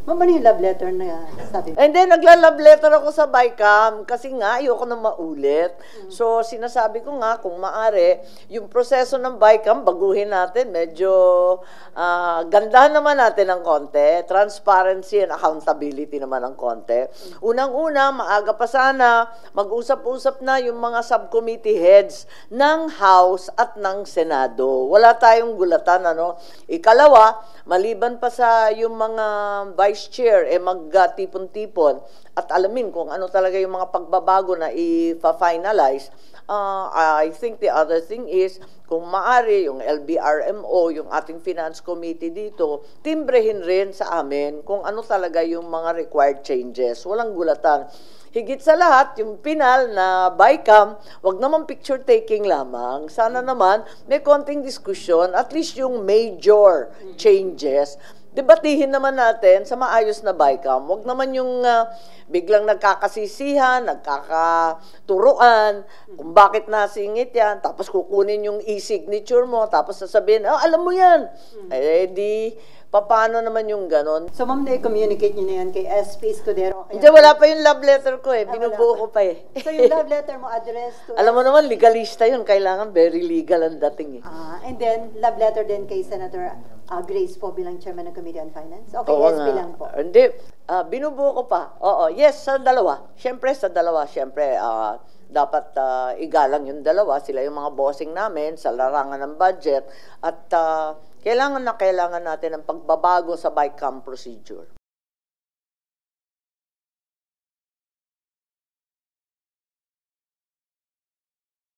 Ma'am, ano yung love letter na sabi? And then, nagla-love letter ako sa BICAM kasi nga, ayoko na maulit. So, sinasabi ko nga, kung maaari, yung proseso ng BICAM, baguhin natin. Medyo gandahan naman natin ng konti. Transparency and accountability naman ng konti. Unang-una, maaga pa sana, mag-usap-usap na yung mga subcommittee heads ng House at ng Senado. Wala tayong gulatan, ano? Ikalawa, maliban pa sa yung mga vice chair, magtipon-tipon at alamin kung ano talaga yung mga pagbabago na i-finalize. I think the other thing is, kung maaari, yung LBRMO, yung ating finance committee dito, timbrehin rin sa amin kung ano talaga yung mga required changes. Walang gulatan. Higit sa lahat, yung pinal na BICAM, wag naman picture taking lamang. Sana naman may konting diskusyon, at least yung major changes, debatihin naman natin sa maayos na BICAM. Wag naman yung biglang nagkakasisihan, nagkakaturuan, kung bakit nasingit yan, tapos kukunin yung e-signature mo, tapos sasabihin, alam mo yan. Di, paano naman yung ganon? So, ma'am, na-communicate niyo na yan kay SP Escudero? Hindi, wala pa yung love letter ko binubuo ko pa So, yung love letter mo address to... Alam mo naman, legalista yun. Kailangan very legal ang dating And then, love letter din kay Senator Grace po bilang Chairman ng Committee on Finance? Okay, Oo SP nga. lang po. Hindi, binubuo ko pa. Oo, yes, sa dalawa. Siyempre, sa dalawa. Siyempre, dapat igalang yung dalawa. Sila yung mga bossing namin sa larangan ng budget. At kailangan natin ng pagbabago sa BICAM procedure.